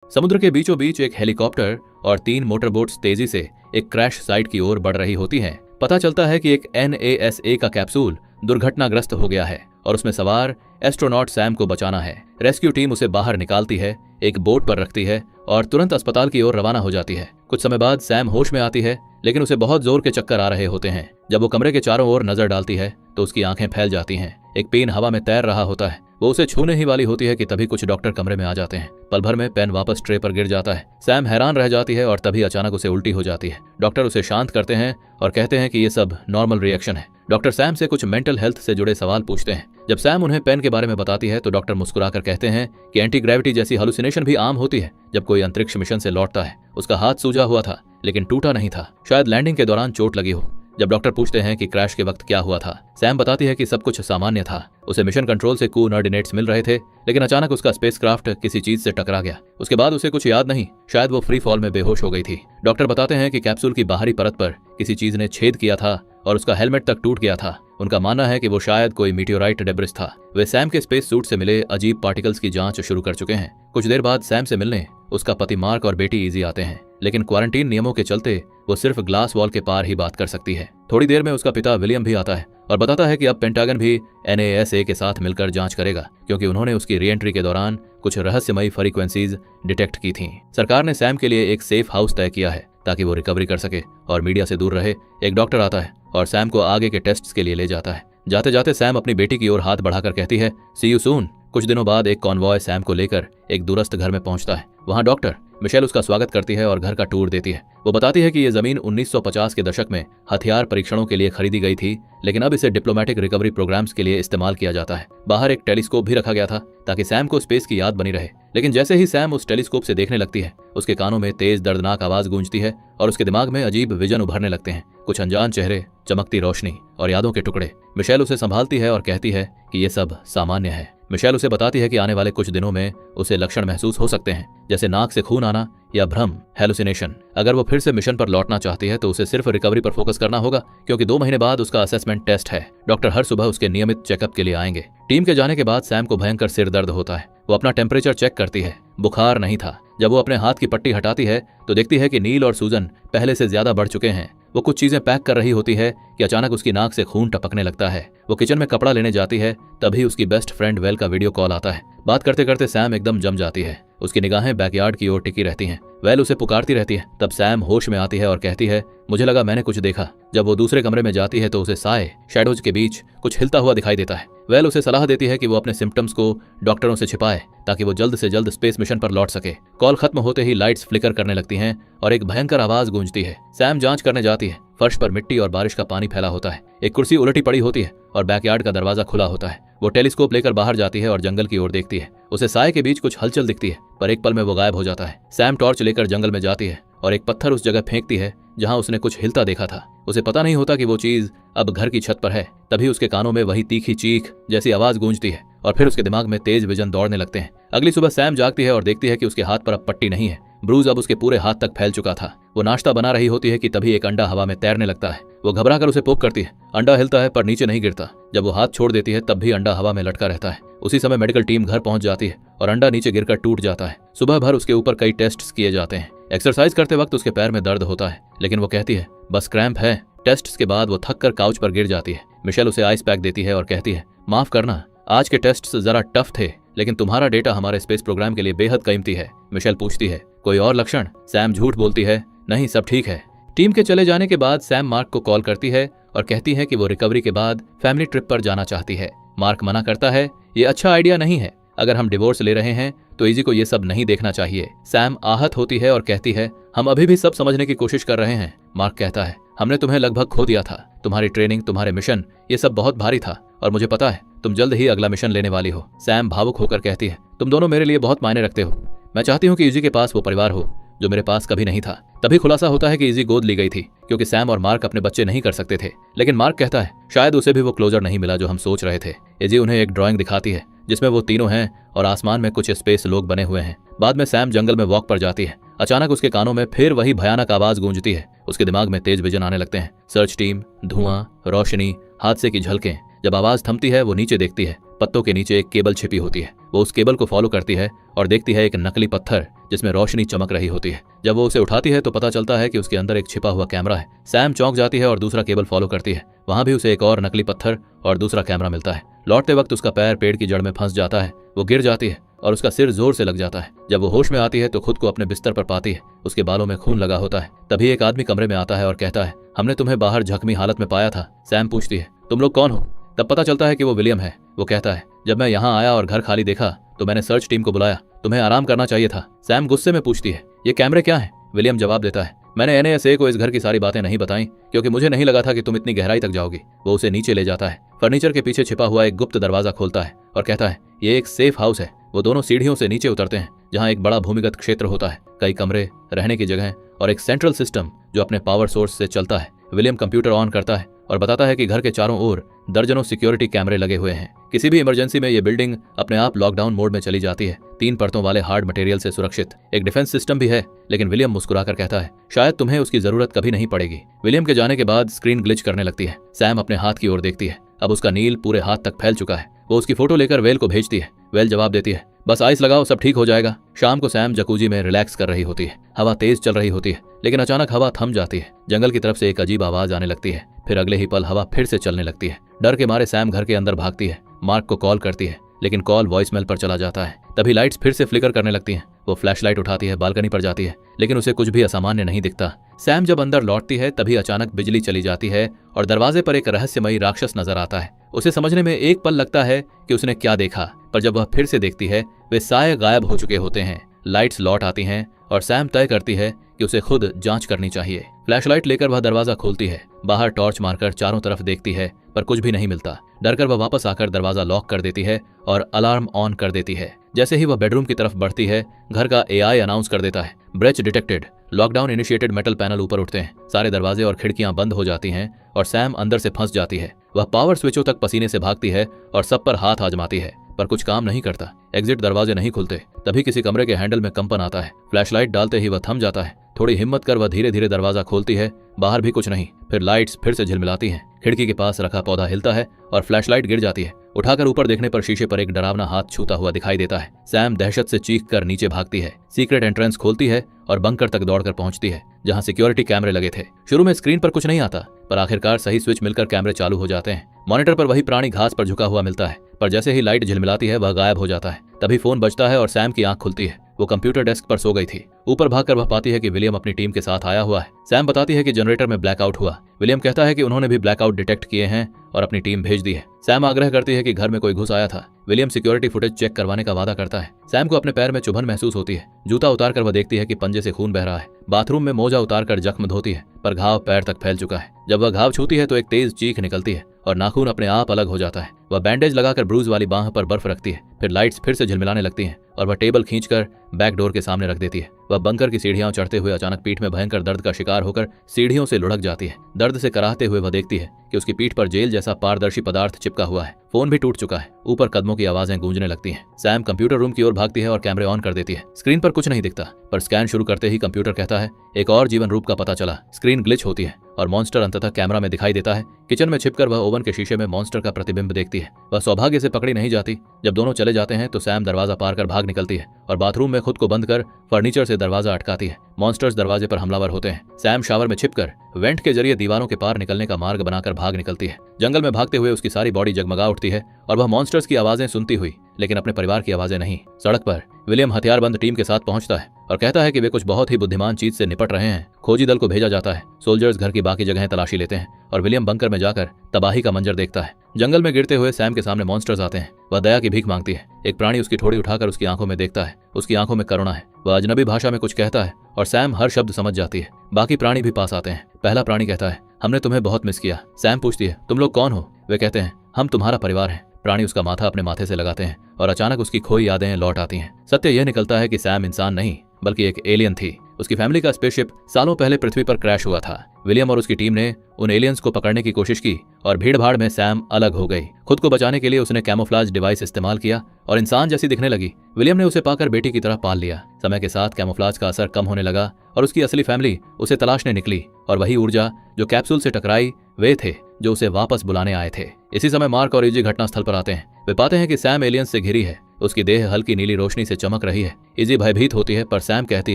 समुद्र के बीचों बीच एक हेलीकॉप्टर और 3 मोटरबोट्स तेजी से एक क्रैश साइट की ओर बढ़ रही होती हैं। पता चलता है कि एक NASA का कैप्सूल दुर्घटनाग्रस्त हो गया है और उसमें सवार एस्ट्रोनॉट सैम को बचाना है। रेस्क्यू टीम उसे बाहर निकालती है, एक बोट पर रखती है और तुरंत अस्पताल की ओर रवाना हो जाती है। कुछ समय बाद सैम होश में आती है, लेकिन उसे बहुत जोर के चक्कर आ रहे होते हैं। जब वो कमरे के चारों ओर नजर डालती है तो उसकी आंखें फैल जाती हैं। एक पेन हवा में तैर रहा होता है, वो उसे छूने ही वाली होती है कि तभी कुछ डॉक्टर कमरे में आ जाते हैं। पल भर में पेन वापस ट्रे पर गिर जाता है। सैम हैरान रह जाती है और तभी अचानक उसे उल्टी हो जाती है। डॉक्टर उसे शांत करते हैं और कहते हैं कि ये सब नॉर्मल रिएक्शन है। डॉक्टर सैम से कुछ मेंटल हेल्थ से जुड़े सवाल पूछते हैं। जब सैम उन्हें पेन के बारे में बताती है तो डॉक्टर मुस्कुराकर कहते हैं कि एंटी ग्रेविटी जैसी हेलुसिनेशन भी आम होती है जब कोई अंतरिक्ष मिशन से लौटता है। उसका हाथ सूजा हुआ था लेकिन टूटा नहीं था, शायद लैंडिंग के दौरान चोट लगी हो। जब डॉक्टर पूछते हैं कि क्रैश के वक्त क्या हुआ था, सैम बताती है कि सब कुछ सामान्य था। उसे मिशन कंट्रोल से कोऑर्डिनेट्स मिल रहे थे, लेकिन अचानक उसका स्पेसक्राफ्ट किसी चीज से टकरा गया। उसके बाद उसे कुछ याद नहीं, शायद वो फ्री फॉल में बेहोश हो गई थी। डॉक्टर बताते हैं कि कैप्सूल की बाहरी परत पर किसी चीज ने छेद किया था और उसका हेलमेट तक टूट गया था। उनका मानना है कि वो शायद कोई मीटियोराइट डेब्रिस था। वे सैम के स्पेस सूट से मिले अजीब पार्टिकल्स की जांच शुरू कर चुके हैं। कुछ देर बाद सैम से मिलने उसका पति मार्क और बेटी इजी आते हैं, लेकिन क्वारंटीन नियमों के चलते वो सिर्फ ग्लास वॉल के पार ही बात कर सकती है। थोड़ी देर में उसका पिता विलियम भी आता है और बताता है कि अब पेंटागन भी NASA के साथ मिलकर जांच करेगा, क्योंकि उन्होंने उसकी रीएंट्री के दौरान कुछ रहस्यमयी फ्रीक्वेंसीज डिटेक्ट की थीं। सरकार ने सैम के लिए एक सेफ हाउस तय किया है ताकि वो रिकवरी कर सके और मीडिया से दूर रहे। एक डॉक्टर आता है और सैम को आगे के टेस्ट्स के लिए ले जाता है। जाते जाते सैम अपनी बेटी की ओर हाथ बढ़ाकर कहती है, सी यू सून। कुछ दिनों बाद एक कॉन्वॉय सैम को लेकर एक दूरस्थ घर में पहुंचता है। वहां डॉक्टर मिशेल उसका स्वागत करती है और घर का टूर देती है। वो बताती है कि ये जमीन 1950 के दशक में हथियार परीक्षणों के लिए खरीदी गई थी, लेकिन अब इसे डिप्लोमेटिक रिकवरी प्रोग्राम्स के लिए इस्तेमाल किया जाता है। बाहर एक टेलीस्कोप भी रखा गया था ताकि सैम को स्पेस की याद बनी रहे, लेकिन जैसे ही सैम उस टेलीस्कोप से देखने लगती है, उसके कानों में तेज दर्दनाक आवाज गूंजती है और उसके दिमाग में अजीब विजन उभरने लगते हैं। कुछ अनजान चेहरे, चमकती रोशनी और यादों के टुकड़े। मिशेल उसे संभालती है और कहती है कि ये सब सामान्य है। मिशेल उसे बताती है कि आने वाले कुछ दिनों में उसे लक्षण महसूस हो सकते हैं, जैसे नाक से खून आना या भ्रम, हेलुसिनेशन। अगर वो फिर से मिशन पर लौटना चाहती है तो उसे सिर्फ रिकवरी पर फोकस करना होगा, क्योंकि 2 महीने बाद उसका असेसमेंट टेस्ट है। डॉक्टर हर सुबह उसके नियमित चेकअप के लिए आएंगे। टीम के जाने के बाद सैम को भयंकर सिर दर्द होता है। वो अपना टेम्परेचर चेक करती है, बुखार नहीं था। जब वो अपने हाथ की पट्टी हटाती है तो देखती है कि नील और सूजन पहले से ज्यादा बढ़ चुके हैं। वो कुछ चीजें पैक कर रही होती है कि अचानक उसकी नाक से खून टपकने लगता है। वो किचन में कपड़ा लेने जाती है, तभी उसकी बेस्ट फ्रेंड वेल का वीडियो कॉल आता है। बात करते करते सैम एकदम जम जाती है। उसकी निगाहें बैकयार्ड की ओर टिकी रहती हैं। वेल उसे पुकारती रहती है। तब सैम होश में आती है और कहती है, मुझे लगा मैंने कुछ देखा। जब वो दूसरे कमरे में जाती है तो उसे साए, शैडोज के बीच कुछ हिलता हुआ दिखाई देता है। वेल उसे सलाह देती है कि वो अपने सिम्टम्स को डॉक्टरों से छिपाए ताकि वो जल्द से जल्द स्पेस मिशन पर लौट सके। कॉल खत्म होते ही लाइट्स फ्लिकर करने लगती हैं और एक भयंकर आवाज गूंजती है। सैम जांच करने जाती है। फर्श पर मिट्टी और बारिश का पानी फैला होता है। एक कुर्सी उलटी पड़ी होती है और बैकयार्ड का दरवाजा खुला होता है। वो टेलीस्कोप लेकर बाहर जाती है और जंगल की ओर देखती है। उसे साए के बीच कुछ हलचल दिखती है, पर एक पल में वो गायब हो जाता है। सैम टॉर्च लेकर जंगल में जाती है और एक पत्थर उस जगह फेंकती है जहां उसने कुछ हिलता देखा था। उसे पता नहीं होता कि वो चीज अब घर की छत पर है। तभी उसके कानों में वही तीखी चीख जैसी आवाज गूंजती है और फिर उसके दिमाग में तेज विजन दौड़ने लगते हैं। अगली सुबह सैम जागती है और देखती है कि उसके हाथ पर अब पट्टी नहीं है। ब्रूज अब उसके पूरे हाथ तक फैल चुका था। वो नाश्ता बना रही होती है कि तभी एक अंडा हवा में तैरने लगता है। वो घबरा कर उसे पोक करती है। अंडा हिलता है पर नीचे नहीं गिरता। जब वो हाथ छोड़ देती है तब भी अंडा हवा में लटका रहता है। उसी समय मेडिकल टीम घर पहुंच जाती है और अंडा नीचे गिरकर टूट जाता है। सुबह भर उसके ऊपर कई टेस्ट किए जाते हैं। एक्सरसाइज करते वक्त उसके पैर में दर्द होता है, लेकिन वो कहती है बस क्रैम्प है। टेस्ट्स के बाद वो थक कर काउच पर गिर जाती है। मिशेल उसे आइस पैक देती है और कहती है, माफ करना, आज के टेस्ट्स जरा टफ थे, लेकिन तुम्हारा डेटा हमारे स्पेस प्रोग्राम के लिए बेहद कीमती है। मिशेल पूछती है, कोई और लक्षण? सैम झूठ बोलती है, नहीं सब ठीक है। टीम के चले जाने के बाद सैम मार्क को कॉल करती है और कहती है कि वो रिकवरी के बाद फैमिली ट्रिप पर जाना चाहती है। मार्क मना करता है, ये अच्छा आइडिया नहीं है। अगर हम डिवोर्स ले रहे हैं तो इजी को ये सब नहीं देखना चाहिए। सैम आहत होती है और कहती है, हम अभी भी सब समझने की कोशिश कर रहे हैं। मार्क कहता है, हमने तुम्हें लगभग खो दिया था। तुम्हारी ट्रेनिंग, तुम्हारे मिशन, ये सब बहुत भारी था और मुझे पता है तुम जल्द ही अगला मिशन लेने वाली हो। सैम भावुक होकर कहती है, तुम दोनों मेरे लिए बहुत मायने रखते हो। मैं चाहती हूँ कि इजी के पास वो परिवार हो जो मेरे पास कभी नहीं था। तभी खुलासा होता है कि इजी गोद ली गई थी क्योंकि सैम और मार्क अपने बच्चे नहीं कर सकते थे। लेकिन मार्क कहता है शायद उसे भी वो क्लोजर नहीं मिला जो हम सोच रहे थे। इजी उन्हें एक ड्राइंग दिखाती है जिसमें वो तीनों हैं और आसमान में कुछ स्पेस लोग बने हुए हैं। बाद में सैम जंगल में वॉक पर जाती है। अचानक उसके कानों में फिर वही भयानक आवाज गूंजती है। उसके दिमाग में तेज विजन आने लगते हैं। सर्च टीम, धुआं, रोशनी, हादसे की झलकें। जब आवाज थमती है वो नीचे देखती है। पत्तों के नीचे एक केबल छिपी होती है। वो उस केबल को फॉलो करती है और देखती है एक नकली पत्थर जिसमें रोशनी चमक रही होती है। जब वो उसे उठाती है तो पता चलता है कि उसके अंदर एक छिपा हुआ कैमरा है। सैम चौंक जाती है और दूसरा केबल फॉलो करती है। वहां भी उसे एक और नकली पत्थर और दूसरा कैमरा मिलता है। लौटते वक्त उसका पैर पेड़ की जड़ में फंस जाता है। वो गिर जाती है और उसका सिर जोर से लग जाता है। जब वो होश में आती है तो खुद को अपने बिस्तर पर पाती है। उसके बालों में खून लगा होता है। तभी एक आदमी कमरे में आता है और कहता है, हमने तुम्हें बाहर जख्मी हालत में पाया था। सैम पूछती है, तुम लोग कौन हो? तब पता चलता है कि वो विलियम है। वो कहता है, जब मैं यहाँ आया और घर खाली देखा तो मैंने सर्च टीम को बुलाया। तुम्हें आराम करना चाहिए था। सैम गुस्से में पूछती है, ये कैमरे क्या हैं? विलियम जवाब देता है, मैंने NASA को इस घर की सारी बातें नहीं बताई क्योंकि मुझे नहीं लगा था कि तुम इतनी गहराई तक जाओगी। वो उसे नीचे ले जाता है। फर्नीचर के पीछे छिपा हुआ एक गुप्त दरवाजा खोलता है और कहता है, ये एक सेफ हाउस है। वो दोनों सीढ़ियों से नीचे उतरते हैं जहाँ एक बड़ा भूमिगत क्षेत्र होता है, कई कमरे, रहने की जगह और एक सेंट्रल सिस्टम जो अपने पावर सोर्स से चलता है। विलियम कंप्यूटर ऑन करता है और बताता है कि घर के चारों ओर दर्जनों सिक्योरिटी कैमरे लगे हुए हैं। किसी भी इमरजेंसी में ये बिल्डिंग अपने आप लॉकडाउन मोड में चली जाती है। 3 परतों वाले हार्ड मटेरियल से सुरक्षित एक डिफेंस सिस्टम भी है। लेकिन विलियम मुस्कुराकर कहता है, शायद तुम्हें उसकी जरूरत कभी नहीं पड़ेगी। विलियम के जाने के बाद स्क्रीन ग्लिच करने लगती है। सैम अपने हाथ की ओर देखती है। अब उसका नील पूरे हाथ तक फैल चुका है। वो उसकी फोटो लेकर वेल को भेजती है। वेल जवाब देती है, बस आइस लगाओ, सब ठीक हो जाएगा। शाम को सैम जकूजी में रिलैक्स कर रही होती है। हवा तेज चल रही होती है, लेकिन अचानक हवा थम जाती है। जंगल की तरफ से एक अजीब आवाज आने लगती है। फिर अगले ही पल हवा फिर से चलने लगती है। डर के मारे सैम घर के अंदर भागती है। मार्क को कॉल करती है, लेकिन कॉल वॉइसमेल पर चला जाता है। तभी लाइट्स फिर से फ्लिकर करने लगती हैं। वो फ्लैशलाइट उठाती है, बालकनी पर जाती है, लेकिन उसे कुछ भी असामान्य नहीं दिखता। सैम जब अंदर लौटती है तभी अचानक बिजली चली जाती है और दरवाजे पर एक रहस्यमयी राक्षस नजर आता है। उसे समझने में एक पल लगता है कि उसने क्या देखा, पर जब वह फिर से देखती है वे साए गायब हो चुके होते हैं। लाइट्स लौट आती हैं और सैम तय करती है कि उसे खुद जांच करनी चाहिए। फ्लैशलाइट लेकर वह दरवाजा खोलती है। बाहर टॉर्च मारकर चारों तरफ देखती है, पर कुछ भी नहीं मिलता। डरकर वह वापस आकर दरवाजा लॉक कर देती है और अलार्म ऑन कर देती है। जैसे ही वह बेडरूम की तरफ बढ़ती है, घर का AI अनाउंस कर देता है, breach detected. Lockdown initiated. Metal panel ऊपर उठते हैं। सारे दरवाजे और खिड़कियां बंद हो जाती हैं और सैम अंदर से फंस जाती है। वह पावर स्विचों तक पसीने से भागती है और सब पर हाथ आजमाती है, पर कुछ काम नहीं करता। एग्जिट दरवाजे नहीं खुलते। तभी किसी कमरे के हैंडल में कंपन आता है। फ्लैशलाइट डालते ही वह थम जाता है। थोड़ी हिम्मत कर वह धीरे धीरे दरवाजा खोलती है। बाहर भी कुछ नहीं। फिर लाइट्स फिर से झिलमिलाती हैं। खिड़की के पास रखा पौधा हिलता है और फ्लैशलाइट गिर जाती है। उठाकर ऊपर देखने पर शीशे पर एक डरावना हाथ छूता हुआ दिखाई देता है। सैम दहशत से चीख कर नीचे भागती है। सीक्रेट एंट्रेंस खोलती है और बंकर तक दौड़कर पहुंचती है, जहां सिक्योरिटी कैमरे लगे थे। शुरू में स्क्रीन पर कुछ नहीं आता, पर आखिरकार सही स्विच मिलकर कैमरे चालू हो जाते हैं। मॉनिटर पर वही प्राणी घास पर झुका हुआ मिलता है, पर जैसे ही लाइट झिलमिलाती है वह गायब हो जाता है। तभी फोन बजता है और सैम की आंख खुलती है। वो कंप्यूटर डेस्क पर सो गई थी। ऊपर भागकर वह पाती है कि विलियम अपनी टीम के साथ आया हुआ है। सैम बताती है कि जनरेटर में ब्लैकआउट हुआ। विलियम कहता है कि उन्होंने भी ब्लैकआउट डिटेक्ट किए हैं और अपनी टीम भेज दी है। सैम आग्रह करती है कि घर में कोई घुस आया था। विलियम सिक्योरिटी फुटेज चेक करवाने का वादा करता है। सैम को अपने पैर में चुभन महसूस होती है। जूता उतारकर वह देखती है कि पंजे से खून बह रहा है। बाथरूम में मोजा उतारकर जख्म धोती है, पर घाव पैर तक फैल चुका है। जब वह घाव छूती है तो एक तेज चीख निकलती है और नाखून अपने आप अलग हो जाता है। वह बैंडेज लगाकर ब्रूज वाली बांह पर बर्फ रखती है। फिर लाइट्स फिर से झिलमिलाने लगती हैं और वह टेबल खींचकर बैक डोर के सामने रख देती है। वह बंकर की सीढ़ियां चढ़ते हुए अचानक पीठ में भयंकर दर्द का शिकार होकर सीढ़ियों से लुढ़क जाती है। दर्द से कराहते हुए वह देखती है कि उसकी पीठ पर जेल जैसा पारदर्शी पदार्थ चिपका हुआ है। फोन भी टूट चुका है। ऊपर कदमों की आवाजें गूंजने लगती हैं। सैम कंप्यूटर रूम की ओर भागती है और कैमरे ऑन कर देती है। स्क्रीन पर कुछ नहीं दिखता, पर स्कैन शुरू करते ही कंप्यूटर कहता है, एक और जीवन रूप का पता चला। स्क्रीन ग्लिच होती है और मॉन्स्टर अंततः कैमरा में दिखाई देता है। किचन में छिपकर वह ओवन के शीशे में मॉन्स्टर का प्रतिबिंब देखती है। वह सौभाग्य से पकड़ी नहीं जाती। जब दोनों चले जाते हैं तो सैम दरवाजा पार कर भाग निकलती है और बाथरूम में खुद को बंद कर फर्नीचर से दरवाजा अटकाती है। मॉन्स्टर्स दरवाजे पर हमलावर होते हैं। सैम शावर में छिपकर वेंट के जरिए दीवारों के पार निकलने का मार्ग बनाकर भाग निकलती है। जंगल में भागते हुए उसकी सारी बॉडी जगमगा उठती है और वह मॉन्स्टर्स की आवाजें सुनती हुई, लेकिन अपने परिवार की आवाजें नहीं। सड़क पर विलियम हथियारबंद टीम के साथ पहुंचता है और कहता है कि वे कुछ बहुत ही बुद्धिमान चीज से निपट रहे हैं। खोजी दल को भेजा जाता है। सोल्जर्स घर की बाकी जगहें तलाशी लेते हैं और विलियम बंकर में जाकर तबाही का मंजर देखता है। जंगल में गिरते हुए सैम के सामने मॉन्स्टर्स आते हैं। वह दया की भीख मांगती है। एक प्राणी उसकी ठोड़ी उठाकर उसकी आंखों में देखता है। उसकी आंखों में करुणा है। वह अजनबी भाषा में कुछ कहता है और सैम हर शब्द समझ जाती है। बाकी प्राणी भी पास आते हैं। पहला प्राणी कहता है, हमने तुम्हें बहुत मिस किया। सैम पूछती है, तुम लोग कौन हो? वे कहते हैं, हम तुम्हारा परिवार हैं। प्राणी उसका माथा अपने माथे से लगाते हैं और अचानक उसकी खोई यादें लौट आती हैं। सत्य यह निकलता है कि सैम इंसान नहीं बल्कि एक एलियन थी। उसकी फैमिली का स्पेसशिप सालों पहले पृथ्वी पर क्रैश हुआ था। विलियम और उसकी टीम ने उन एलियंस को पकड़ने की कोशिश की और भीड़-भाड़ में सैम अलग हो गई। खुद को बचाने के लिए उसने कैमोफ्लेज डिवाइस इस्तेमाल किया और इंसान जैसी दिखने लगी। विलियम ने उसे पाकर बेटी की तरह पाल लिया। समय के साथ कैमोफ्लेज का असर कम होने लगा और उसकी असली फैमिली उसे तलाशने निकली और वही ऊर्जा जो कैप्सूल से टकराई वे थे जो उसे वापस बुलाने आए थे। इसी समय मार्क और इजी घटनास्थल पर आते हैं। वे पाते हैं कि सैम एलियंस से घिरी है। उसकी देह हल्की नीली रोशनी से चमक रही है। इजी भयभीत होती है, पर सैम कहती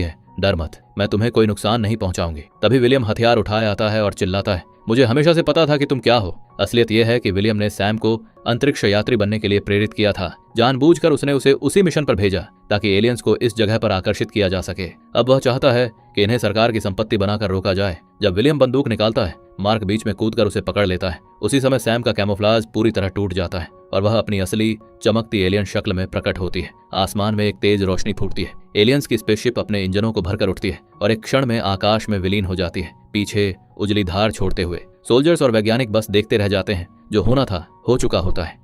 है, डर मत, मैं तुम्हें कोई नुकसान नहीं पहुंचाऊंगी। तभी विलियम हथियार उठाए आता है और चिल्लाता है, मुझे हमेशा से पता था कि तुम क्या हो। असलियत यह है कि विलियम ने सैम को अंतरिक्ष यात्री बनने के लिए प्रेरित किया था। जानबूझकर उसने उसे उसी मिशन पर भेजा ताकि एलियंस को इस जगह पर आकर्षित किया जा सके। अब वह चाहता है कि इन्हें सरकार की संपत्ति बनाकर रोका जाए। जब विलियम बंदूक निकालता है, मार्क बीच में कूदकर उसे पकड़ लेता है। उसी समय सैम का कैमोफ्लाज पूरी तरह टूट जाता है और वह अपनी असली चमकती एलियन शक्ल में प्रकट होती है। आसमान में एक तेज रोशनी फूटती है। एलियंस की स्पेसशिप अपने इंजनों को भरकर उठती है और एक क्षण में आकाश में विलीन हो जाती है। पीछे उजली धार छोड़ते हुए सोल्जर्स और वैज्ञानिक बस देखते रह जाते हैं। जो होना था हो चुका होता है।